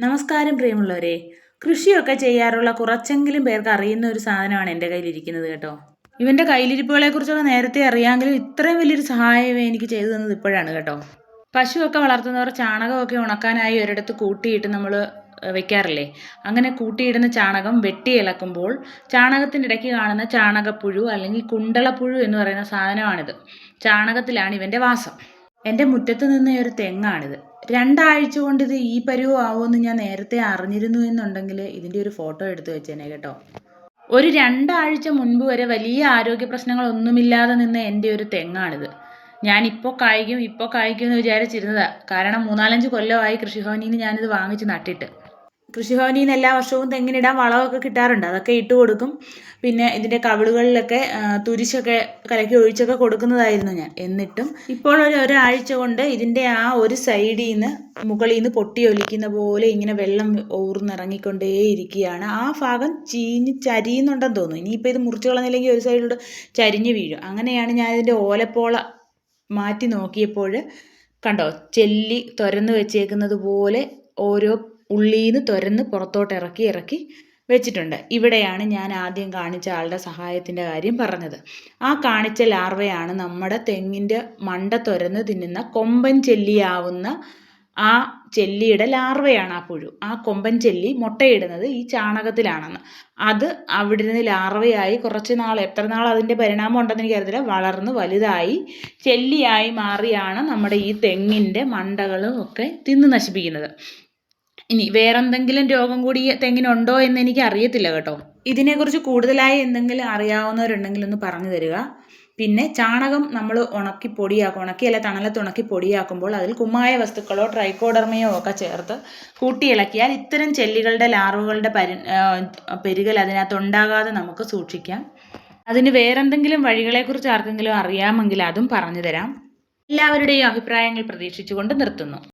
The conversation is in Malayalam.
നമസ്കാരം പ്രിയമുള്ളവരെ. കൃഷിയൊക്കെ ചെയ്യാറുള്ള കുറച്ചെങ്കിലും പേർക്ക് അറിയുന്ന ഒരു സാധനമാണ് എൻ്റെ കയ്യിലിരിക്കുന്നത് കേട്ടോ. ഇവൻ്റെ കയ്യിലിരിപ്പുകളെക്കുറിച്ചൊക്കെ നേരത്തെ അറിയാമെങ്കിലും ഇത്രയും വലിയൊരു സഹായം എനിക്ക് ചെയ്തു തന്നത് ഇപ്പോഴാണ് കേട്ടോ. പശുവൊക്കെ വളർത്തുന്നവർ ചാണകമൊക്കെ ഉണക്കാനായി ഒരിടത്ത് കൂട്ടിയിട്ട് നമ്മൾ വെക്കാറില്ലേ? അങ്ങനെ കൂട്ടിയിടുന്ന ചാണകം വെട്ടി ഇളക്കുമ്പോൾ ചാണകത്തിൻ്റെ ഇടയ്ക്ക് കാണുന്ന ചാണകപ്പുഴു അല്ലെങ്കിൽ കുണ്ടളപ്പുഴു എന്ന് പറയുന്ന സാധനമാണിത്. ചാണകത്തിലാണ് ഇവൻ്റെ വാസം. എൻ്റെ മുറ്റത്ത് നിന്ന ഒരു തെങ്ങാണിത്. 2 ആഴ്ച കൊണ്ട് ഇത് ഈ പരുവമാവുമെന്ന് ഞാൻ നേരത്തെ അറിഞ്ഞിരുന്നു എന്നുണ്ടെങ്കിൽ ഇതിൻ്റെ ഒരു ഫോട്ടോ എടുത്ത് വെച്ചേനെ കേട്ടോ. ഒരു 2 ആഴ്ച മുൻപ് വരെ വലിയ ആരോഗ്യ പ്രശ്നങ്ങളൊന്നുമില്ലാതെ നിന്ന എൻ്റെ ഒരു തെങ്ങാണിത്. ഞാൻ ഇപ്പോൾ കായ്ക്കും എന്ന് വിചാരിച്ചിരുന്നതാണ്. കാരണം 3-4 കൊല്ലമായി കൃഷിഭവനിൽ നിന്ന് ഞാനിത് വാങ്ങിച്ച് നട്ടിട്ട്. കൃഷിഭവനിൽ നിന്ന് എല്ലാ വർഷവും തെങ്ങിനിടാൻ വളമൊക്കെ കിട്ടാറുണ്ട്. അതൊക്കെ ഇട്ട് കൊടുക്കും. പിന്നെ ഇതിൻ്റെ കവിളുകളിലൊക്കെ തുരിശൊക്കെ കലക്കി ഒഴിച്ചൊക്കെ കൊടുക്കുന്നതായിരുന്നു ഞാൻ. എന്നിട്ടും ഇപ്പോൾ ഒരാഴ്ച കൊണ്ട് ഇതിൻ്റെ ആ ഒരു സൈഡിൽ നിന്ന് മുകളിൽ നിന്ന് പൊട്ടി ഒലിക്കുന്ന പോലെ ഇങ്ങനെ വെള്ളം ഊർന്നിറങ്ങിക്കൊണ്ടേയിരിക്കുകയാണ്. ആ ഭാഗം ചരിയുന്നുണ്ടെന്ന് തോന്നുന്നു. ഇനിയിപ്പോൾ ഇത് മുറിച്ച് കളഞ്ഞില്ലെങ്കിൽ ഒരു സൈഡിലൂടെ ചരിഞ്ഞ് വീഴും. അങ്ങനെയാണ് ഞാൻ ഇതിൻ്റെ ഓലപ്പോള മാറ്റി നോക്കിയപ്പോൾ കണ്ടോ, ചെല്ലി തുരന്ന് വെച്ചേക്കുന്നത് പോലെ ഓരോ ഉള്ളിൽ നിന്ന് തുരന്ന് പുറത്തോട്ട് ഇറക്കി വെച്ചിട്ടുണ്ട്. ഇവിടെയാണ് ഞാൻ ആദ്യം കാണിച്ച ആളുടെ സഹായത്തിൻ്റെ കാര്യം പറഞ്ഞത്. ആ കാണിച്ച ലാർവയാണ് നമ്മുടെ തെങ്ങിൻ്റെ മണ്ട തുരന്ന് തിന്നുന്ന കൊമ്പൻ ചെല്ലിയാവുന്ന ആ ചെല്ലിയുടെ ലാർവയാണ് ആ പുഴു. ആ കൊമ്പൻ ചെല്ലി മുട്ടയിടുന്നത് ഈ ചാണകത്തിലാണെന്ന്. അത് അവിടെ നിന്ന് ലാർവയായി കുറച്ച് നാൾ, എത്ര നാൾ അതിൻ്റെ പരിണാമം ഉണ്ടെന്ന് എനിക്കറിയത്തില്ല, വളർന്ന് വലുതായി ചെല്ലിയായി മാറിയാണ് നമ്മുടെ ഈ തെങ്ങിൻ്റെ മണ്ടകളും ഒക്കെ തിന്ന് നശിപ്പിക്കുന്നത്. ഇനി വേറെന്തെങ്കിലും രോഗം കൂടി തെങ്ങിനുണ്ടോ എന്ന് എനിക്ക് അറിയത്തില്ല കേട്ടോ. ഇതിനെക്കുറിച്ച് കൂടുതലായി എന്തെങ്കിലും അറിയാവുന്നവരുണ്ടെങ്കിൽ ഒന്ന് പറഞ്ഞു തരിക. പിന്നെ ചാണകം നമ്മൾ ഉണക്കിയല്ല തണലത്ത് ഉണക്കി പൊടിയാക്കുമ്പോൾ അതിൽ കുമ്മായ വസ്തുക്കളോ ട്രൈക്കോഡർമയോ ഒക്കെ ചേർത്ത് കൂട്ടിയിളക്കിയാൽ ഇത്തരം ചെല്ലികളുടെ ലാർവകളുടെ പെരുകൽ അതിനകത്ത് ഉണ്ടാകാതെ നമുക്ക് സൂക്ഷിക്കാം. അതിന് വേറെന്തെങ്കിലും വഴികളെക്കുറിച്ച് ആർക്കെങ്കിലും അറിയാമെങ്കിൽ അതും പറഞ്ഞു തരാം. എല്ലാവരുടെയും അഭിപ്രായങ്ങൾ പ്രതീക്ഷിച്ചുകൊണ്ട് നിർത്തുന്നു.